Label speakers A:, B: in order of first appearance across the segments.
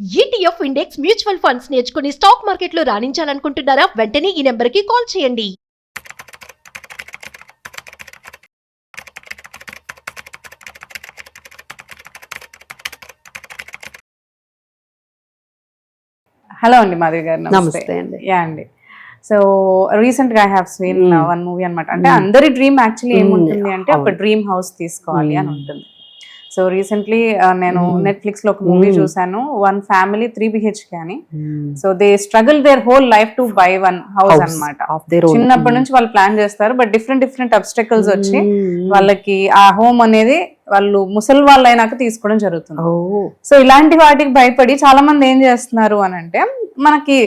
A: ETF index mutual funds నేర్చుకుని stock మార్కెట్లో రాణించాలనుకుంటున్నారా? వెంటనే ఈ నెంబర్కి కాల్ చేయండి.
B: హలో అండి మాధవి గారు.
C: నమస్తే అండి.
B: యా అండి. సో రీసెంట్ గా I have seen one movie అన్నమాట. అంటే అందరి డ్రీమ్ యాక్చువల్లీ ఏముంటుంది అంటే ఒక డ్రీమ్ హౌస్ తీసుకోవాలి అని ఉంటుంది. సో రీసెంట్లీ నేను నెట్ఫ్లిక్స్ లో ఒక మూవీ చూసాను, వన్ ఫ్యామిలీ 3 BHK అని. So they struggle their whole life to buy one house అన్నమాట. చిన్నప్పటి నుంచి వాళ్ళు ప్లాన్ చేస్తారు, బట్ డిఫరెంట్ అబ్స్టకల్స్ వచ్చి వాళ్ళకి ఆ హోమ్ అనేది వాళ్ళు ముసలి వాళ్ళు అయినాక తీసుకోవడం జరుగుతుంది. సో ఇలాంటి వాటికి భయపడి చాలా మంది ఏం చేస్తున్నారు అని అంటే, మనకి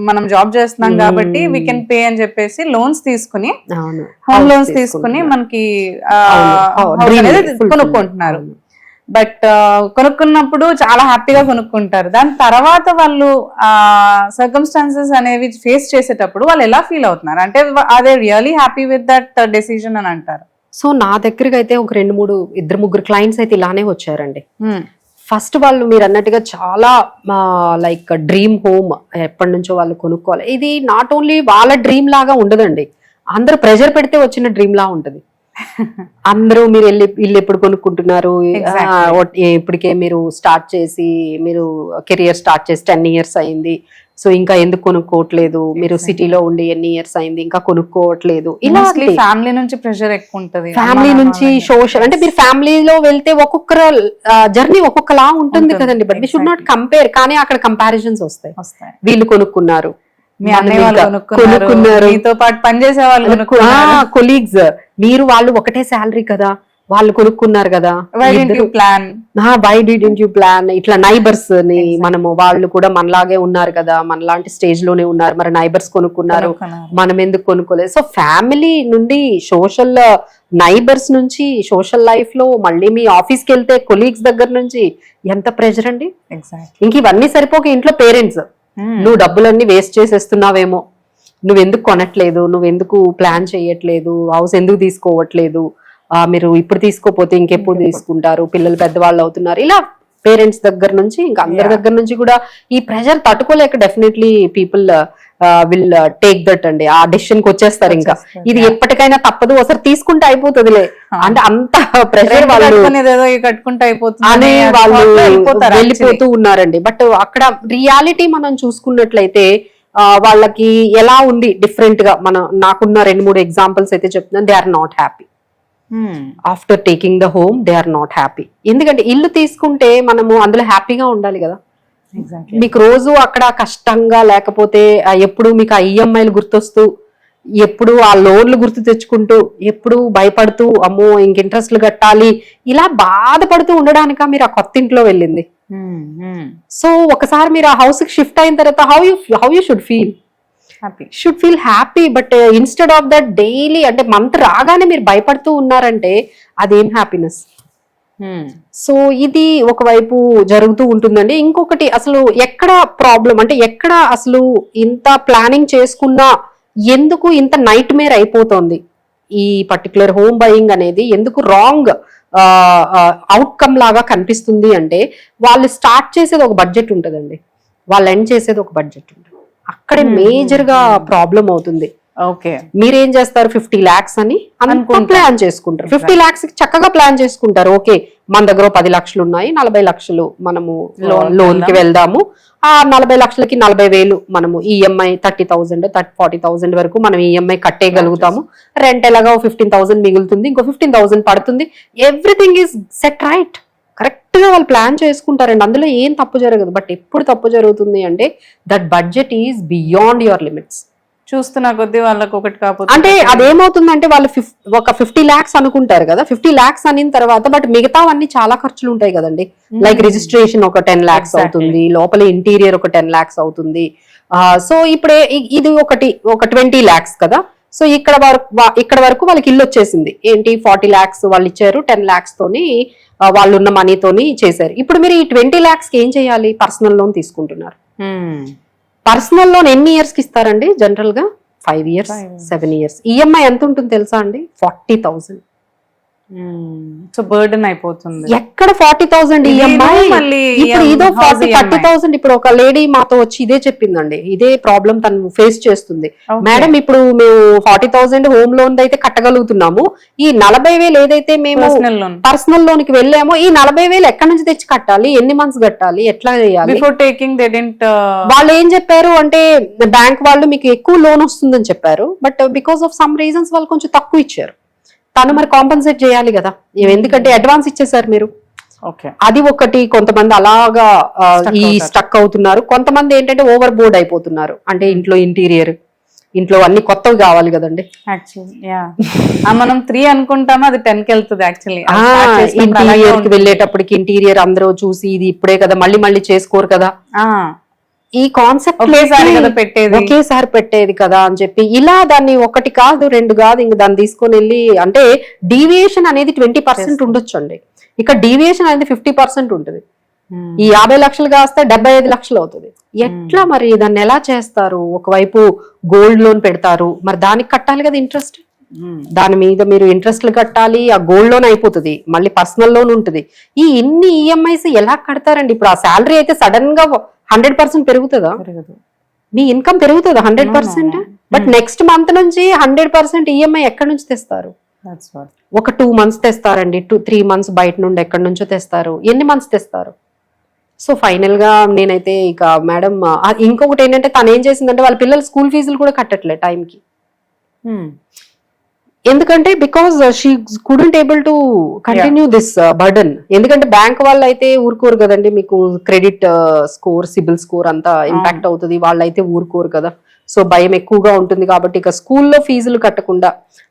B: మనం జాబ్ చేస్తున్నాం కాబట్టి వీ కెన్ పే అని చెప్పేసి లోన్స్ తీసుకుని, హోమ్ లోన్స్ తీసుకుని మనకి కొనుక్కుంటున్నారు. బట్ కొనుక్కున్నప్పుడు చాలా హ్యాపీగా కొనుక్కుంటారు. దాని తర్వాత వాళ్ళు ఆ సర్కమ్స్టాన్సెస్ అనేవి ఫేస్ చేసేటప్పుడు వాళ్ళు ఎలా ఫీల్ అవుతున్నారు అంటే, అదే really happy with that decision అని అంటారు.
C: సో నా దగ్గరకి అయితే ఒక 2-3 క్లయింట్స్ అయితే ఇలానే వచ్చారండి. ఫస్ట్ వాళ్ళు మీరు అన్నట్టుగా చాలా లైక్ డ్రీమ్ హోమ్ ఎప్పటి నుంచో వాళ్ళు కొనుక్కోవాలి. ఇది నాట్ ఓన్లీ వాళ్ళ డ్రీమ్ లాగా ఉండదండి, అందరూ ప్రెషర్ పెడితే వచ్చిన డ్రీమ్ లా ఉంటది. అందరూ మీరు ఇల్లు ఎప్పుడు కొనుక్కుంటున్నారు, ఇప్పటికే మీరు స్టార్ట్ చేసి మీరు కెరియర్ స్టార్ట్ చేసి 10 years అయింది, సో ఇంకా ఎందుకు కొనుక్కోవట్లేదు, మీరు సిటీలో ఉండి ఎన్ని ఇయర్స్ అయింది ఇంకా కొనుక్కోవట్లేదు. ఇలా
B: ఫ్యామిలీ నుంచి ప్రెషర్ ఎక్కువ ఉంటది,
C: ఫ్యామిలీ నుంచి సోషల్. అంటే మీరు ఫ్యామిలీలో వెళ్తే ఒక్కొక్కరు జర్నీ ఒక్కొక్కలా ఉంటుంది కదండి, but we should not compare. కానీ అక్కడ కంపారిజన్స్ వస్తాయి. వీళ్ళు కొనుక్కున్నారు,
B: మీ అన్నయ్య వాళ్ళు కొనుక్కున్నారు, మీతో పాటు పనిచేసే వాళ్ళు
C: కొలీగ్స్, మీరు వాళ్ళు ఒకటే శాలరీ కదా, వాళ్ళు కొనుక్కున్నారు కదా, వై డిడ్ంట్ యు ప్లాన్. ఇట్లా నైబర్స్ ని మనము, వాళ్ళు కూడా మనలాగే ఉన్నారు కదా, మనలాంటి స్టేజ్ లోనే ఉన్నారు, మరి నైబర్స్ కొనుక్కున్నారు, మనం ఎందుకు కొనుక్కోలేదు. సో ఫ్యామిలీ నుండి సోషల్, నైబర్స్ నుంచి సోషల్ లైఫ్ లో, మళ్ళీ మీ ఆఫీస్ కి వెళ్తే కొలీగ్స్ దగ్గర నుంచి ఎంత ప్రెషర్ అండి. ఇంక ఇవన్నీ సరిపోక ఇంట్లో పేరెంట్స్, నువ్వు డబ్బులన్నీ వేస్ట్ చేసేస్తున్నావేమో, నువ్వెందుకు కొనట్లేదు, నువ్వెందుకు ప్లాన్ చేయట్లేదు, హౌస్ ఎందుకు తీసుకోవట్లేదు, మీరు ఇప్పుడు తీసుకోపోతే ఇంకెప్పుడు తీసుకుంటారు, పిల్లలు పెద్దవాళ్ళు అవుతున్నారు. ఇలా పేరెంట్స్ దగ్గర నుంచి ఇంకా అందరి దగ్గర నుంచి కూడా ఈ ప్రెషర్ తట్టుకోలేక definitely people will take that అండి, ఆ డెసిషన్ కి వచ్చేస్తారు. ఇంకా ఇది ఎప్పటికైనా తప్పదు, ఒకసారి తీసుకుంటే అయిపోతుందిలే అంటే అంత ప్రెషర్ వాళ్ళు
B: కట్టుకుంటే అయిపోతుంది
C: అనే వాళ్ళు వెళ్ళిపోతూ ఉన్నారండి. బట్ అక్కడ రియాలిటీ మనం చూసుకున్నట్లయితే వాళ్ళకి ఎలా ఉంది డిఫరెంట్ గా, నాకున్న 2-3 ఎగ్జాంపుల్స్ అయితే చెప్తున్నాను. They are not happy after taking the home, they are not happy. ఎందుకంటే ఇల్లు తీసుకుంటే మనము అందులో హ్యాపీగా ఉండాలి కదా. మీకు రోజు అక్కడ కష్టంగా, లేకపోతే ఎప్పుడు మీకు ఆ ఈఎంఐలు గుర్తొస్తూ, ఎప్పుడు ఆ లోన్లు గుర్తు తెచ్చుకుంటూ, ఎప్పుడు భయపడుతూ అమ్మో ఇంక ఇంట్రెస్ట్లు కట్టాలి, ఇలా బాధపడుతూ ఉండడానిక మీరు ఆ కొత్త ఇంట్లో వెళ్ళింది. సో ఒకసారి మీరు ఆ హౌస్ కి షిఫ్ట్ అయిన తర్వాత how you should feel happy. But instead of that daily అంటే మంత్ రాగానే మీరు భయపడుతూ ఉన్నారంటే అదేం హ్యాపీనెస్. సో ఇది ఒకవైపు జరుగుతూ ఉంటుందండి. ఇంకొకటి, అసలు ఎక్కడ ప్రాబ్లం అంటే, ఎక్కడ అసలు ఇంత ప్లానింగ్ చేసుకున్నా ఎందుకు ఇంత నైట్ మేర్ అయిపోతుంది ఈ పర్టికులర్ హోమ్ బయింగ్ అనేది, ఎందుకు రాంగ్ అవుట్కమ్ లాగా కనిపిస్తుంది అంటే, వాళ్ళు స్టార్ట్ చేసేది ఒక బడ్జెట్ ఉంటుందండి, వాళ్ళు ఎండ్ చేసేది ఒక బడ్జెట్ ఉంటుంది. అక్కడే మేజర్ గా ప్రాబ్లం అవుతుంది.
B: ఓకే,
C: మీరేం చేస్తారు, 50 lakhs అని ప్లాన్ చేసుకుంటారు. 50 lakhs చక్కగా ప్లాన్ చేసుకుంటారు. ఓకే, మన దగ్గర 10 లక్షలు ఉన్నాయి, 40 లక్షలు మనము లోన్ కి వెళ్దాము, ఆ 40 లక్షలకి 40,000 మనము ఈఎంఐ 30,000 40,000 వరకు మనం ఈఎంఐ కట్టేయగలుగుతాము. రెంట్ ఎలాగా 15,000 మిగులుతుంది, ఇంకో 15,000 పడుతుంది. Everything is set right, correct గా వాళ్ళు ప్లాన్ చేసుకుంటారండి, అందులో ఏం తప్పు జరగదు. బట్ ఎప్పుడు తప్పు జరుగుతుంది అంటే, that budget is beyond your limits.
B: చూస్తున్న కొద్దీ వాళ్ళకి ఒకటి కాకపోతే
C: అంటే అదేమవుతుందంటే, వాళ్ళు ఒక 50 lakhs అనుకుంటారు కదా, 50 lakhs అనిన తర్వాత బట్ మిగతావన్నీ చాలా ఖర్చులు ఉంటాయి కదండి. లైక్ రిజిస్ట్రేషన్ ఒక 10 lakhs అవుతుంది, లోపల ఇంటీరియర్ ఒక 10 lakhs అవుతుంది. సో ఇప్పుడే ఇది ఒక 20 lakhs కదా. సో ఇక్కడ వరకు వాళ్ళకి ఇల్లు వచ్చేసింది. ఏంటి 40 lakhs వాళ్ళు ఇచ్చారు, 10 lakhs తోని వాళ్ళు ఉన్న మనీతోని చేశారు. ఇప్పుడు మీరు ఈ 20 lakhs కి ఏం చేయాలి, పర్సనల్ లోన్ తీసుకుంటున్నారు. పర్సనల్ లోన్ ఎన్ని ఇయర్స్ కి ఇస్తారండి జనరల్ గా? 5 years 7 years. ఈఎంఐ ఎంత ఉంటుంది తెలుసా అండి? 40,000.
B: సో బర్డెన్ అయిపోతుంది.
C: ఎక్కడ 40,000 ఈఎంఐ,
B: మళ్ళీ
C: ఇప్పుడు ఇదో 40,000. ఇప్పుడు ఒక లేడీ మాతో వచ్చి ఇదే చెప్పిందండి, ఇదే ప్రాబ్లం తను ఫేస్ చేస్తుంది. మేడం ఇప్పుడు మేము 40,000 హోమ్ లోన్ అయితే కట్టగలుగుతున్నాము, ఈ 40,000 ఏదైతే మేము పర్సనల్ లోన్ కి వెళ్ళామో ఈ 40,000 ఎక్కడి నుంచి తెచ్చి కట్టాలి, ఎన్ని మంత్స్ కట్టాలి, ఎట్లా చేయాలి?
B: బిఫోర్ టేకింగ్ దే డిడ్ంట్
C: వాళ్ళు ఏం చెప్పారు అంటే బ్యాంక్ వాళ్ళు మీకు ఎక్కువ లోన్ వస్తుందని చెప్పారు, but because of some reasons వాళ్ళు కొంచెం తక్కువ ఇచ్చారు. తను మరి కాంపన్సేట్ చేయాలి కదా, ఎందుకంటే అడ్వాన్స్ ఇచ్చేసారు మీరు. అది ఒకటి. కొంతమంది అలాగా ఈ స్టక్ అవుతున్నారు, కొంతమంది ఏంటంటే ఓవర్ బోర్డ్ అయిపోతున్నారు. అంటే ఇంట్లో ఇంటీరియర్, ఇంట్లో అన్ని కొత్తవి కావాలి కదండి.
B: మనం 3 అనుకుంటామో అది 10 కి వెళ్తుంది యాక్చువల్లీ.
C: ఇంటీరియర్ కి వెళ్ళేటప్పటికి ఇంటీరియర్ అందరూ చూసి ఇది ఇప్పుడే కదా మళ్ళీ మళ్ళీ చేసుకోరు కదా, ఈ కాన్సెప్ట్ ఒకేసారి పెట్టేది కదా అని చెప్పి ఇలా దాన్ని 1 కాదు 2 కాదు ఇంక దాన్ని తీసుకొని వెళ్ళి, అంటే డీవియేషన్ అనేది 20% ఉండొచ్చు అండి, ఇక డీవియేషన్ అనేది 50% ఉంటుంది. ఈ 50 లక్షలు కాస్తే 75 లక్షలు అవుతుంది. ఎట్లా మరి దాన్ని ఎలా చేస్తారు? ఒకవైపు గోల్డ్ లోన్ పెడతారు, మరి దానికి కట్టాలి కదా ఇంట్రెస్ట్, దాని మీద మీరు ఇంట్రెస్ట్లు కట్టాలి, ఆ గోల్డ్ లోన్ అయిపోతుంది, మళ్ళీ పర్సనల్ లోన్ ఉంటుంది. ఈ ఇన్ని ఈఎంఐస్ ఎలా కడతారండి? ఇప్పుడు ఆ శాలరీ అయితే సడన్ గా 100% పెరుగుతుందా? మీ ఇన్కమ్ పెరుగుతుందా 100%? బట్ నెక్స్ట్ మంత్ నుంచి 100% ఈఎంఐ ఎక్కడి నుంచి తెస్తారు? ఒక 2 months తెస్తారండి, 3 months బయట నుండి ఎక్కడి నుంచో తెస్తారు. ఎన్ని మంత్స్ తెస్తారు? సో ఫైనల్ గా నేనైతే ఇక మేడం, ఇంకొకటి ఏంటంటే తను ఏం చేసిందంటే వాళ్ళ పిల్లల స్కూల్ ఫీజులు కూడా కట్టట్లే టైంకి. ఎందుకంటే because she couldn't able to continue this burden. ఎందుకంటే బ్యాంక్ వాళ్ళు అయితే ఊరుకోరు కదండి, మీకు క్రెడిట్ స్కోర్, సిబిల్ స్కోర్ అంతా ఇంపాక్ట్ అవుతుంది, వాళ్ళైతే ఊరుకోరు కదా. సో భయం ఎక్కువగా ఉంటుంది కాబట్టి ఇక స్కూల్లో ఫీజులు కట్టకుండా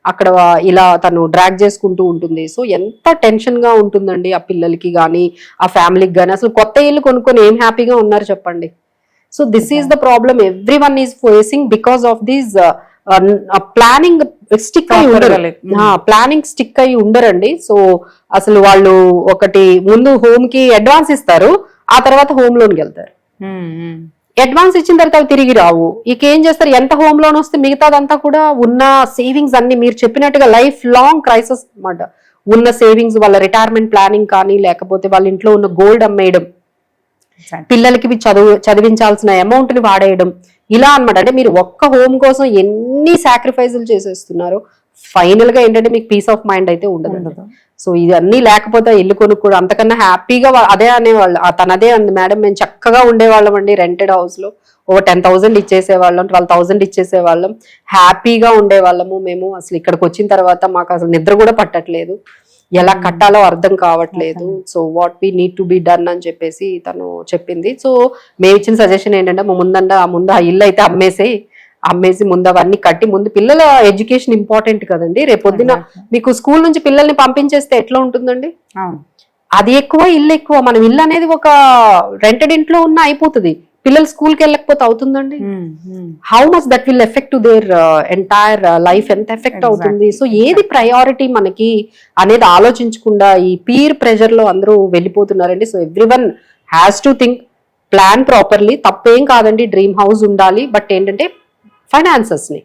C: అక్కడ ఇలా తను డ్రాగ్ చేసుకుంటూ ఉంటుంది. సో ఎంత టెన్షన్ గా ఉంటుందండి ఆ పిల్లలకి గానీ ఆ ఫ్యామిలీకి గానీ. అసలు కొత్త ఇల్లు కొనుక్కొని ఏం హ్యాపీగా ఉన్నారు చెప్పండి. So this is the problem every one is facing because of this planning stick అయి ఉండరు, ప్లానింగ్ స్టిక్ అయి ఉండరండి. సో అసలు వాళ్ళు ఒకటి ముందు హోమ్ కి అడ్వాన్స్ ఇస్తారు, ఆ తర్వాత హోమ్ లోన్ కి వెళ్తారు. అడ్వాన్స్ ఇచ్చిన తర్వాత అవి తిరిగి రావు. ఇక ఏం చేస్తారు, ఎంత హోమ్ లోన్ వస్తే మిగతాదంతా కూడా ఉన్న సేవింగ్స్ అన్ని మీరు చెప్పినట్టుగా లైఫ్ లాంగ్ క్రైసిస్ అన్నమాట. ఉన్న సేవింగ్స్ వాళ్ళ రిటైర్మెంట్ ప్లానింగ్ కానీ, లేకపోతే వాళ్ళ ఇంట్లో ఉన్న గోల్డ్ అమ్మేయడం, పిల్లలకి చదివించాల్సిన అమౌంట్ ని వాడేయడం, ఇలా అన్నమాట. అంటే మీరు ఒక్క హోమ్ కోసం ఎన్ని సాక్రిఫైజులు చేసేస్తున్నారు, ఫైనల్ గా ఏంటంటే మీకు పీస్ ఆఫ్ మైండ్ అయితే ఉండదు. సో ఇవన్నీ లేకపోతే ఇల్లు కొనుక్కోవడం అంతకన్నా హ్యాపీగా అదే అనేవాళ్ళు. తనదే అంది, మేడం మేము చక్కగా ఉండేవాళ్ళం అండి రెంటెడ్ హౌస్ లో, ఓ 10,000 ఇచ్చేసేవాళ్ళం, 12,000 ఇచ్చేసేవాళ్ళం, హ్యాపీగా ఉండేవాళ్ళము మేము. అసలు ఇక్కడికి వచ్చిన తర్వాత మాకు అసలు నిద్ర కూడా పట్టట్లేదు, ఎలా కట్టాలో అర్థం కావట్లేదు. So what we need to be done అని చెప్పేసి తను చెప్పింది. సో మేము ఇచ్చిన సజెషన్ ఏంటంటే ముందు ఆ ఇల్లు అయితే అమ్మేసి ముందు అవన్నీ కట్టి, ముందు పిల్లల ఎడ్యుకేషన్ ఇంపార్టెంట్ కదండి. రేపొద్దున మీకు స్కూల్ నుంచి పిల్లల్ని పంపించేస్తే ఎట్లా ఉంటుందండి? అది ఎక్కువ ఇల్లు ఎక్కువ. మనం ఇల్లు అనేది ఒక రెంటెడ్ ఇంట్లో ఉన్న అయిపోతుంది, పిల్లలు స్కూల్ కి వెళ్ళకపోతే అవుతుందండి. How much that will effect to their entire life, ఎంత ఎఫెక్ట్ అవుతుంది. సో ఏది ప్రయారిటీ మనకి అనేది ఆలోచించకుండా ఈ పీర్ ప్రెషర్ లో అందరూ వెళ్ళిపోతున్నారండి. So everyone has to think, plan properly. తప్పేం కాదండి, డ్రీమ్ హౌస్ ఉండాలి, బట్ ఏంటంటే ఫైనాన్సెస్ ని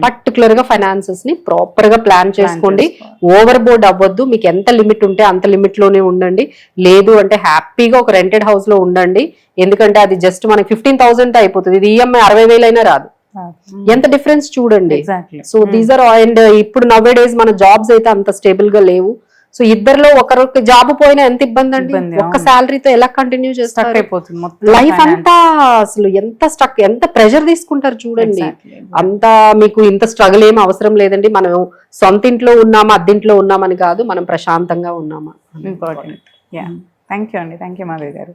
C: పర్టికులర్ గా ఫైనాన్సెస్ ని ప్రాపర్ గా ప్లాన్ చేసుకోండి. ఓవర్ బోర్డ్ అవ్వద్దు, మీకు ఎంత లిమిట్ ఉంటే అంత లిమిట్ లోనే ఉండండి. లేదు అంటే హ్యాపీగా ఒక రెంటెడ్ హౌస్ లో ఉండండి. ఎందుకంటే అది జస్ట్ మనకి 15,000 అయిపోతుంది, ఇది ఈఎంఐ 60,000 అయినా రాదు. ఎంత డిఫరెన్స్ చూడండి. సో దీస్ ఆర్, అండ్ ఇప్పుడు నవ్ డేస్ మన జాబ్స్ అయితే అంత స్టేబుల్ గా లేవు. సో ఇద్దరులో ఒకరికి జాబ్ పోయినా ఎంత ఇబ్బంది అండి, ఒక్క శాలరీతో ఎలా కంటిన్యూ చేస్తారు? లైఫ్ అంతా అసలు ఎంత ప్రెషర్ తీసుకుంటారు చూడండి. అంతా మీకు ఇంత స్ట్రగుల్ ఏం అవసరం లేదండి. మనం సొంత ఇంట్లో ఉన్నామా అద్దింట్లో ఉన్నామని కాదు, మనం ప్రశాంతంగా ఉన్నామా.
B: ఇంపార్టెంట్. థ్యాంక్ యూ అండి, థ్యాంక్ యూ మాధవి గారు.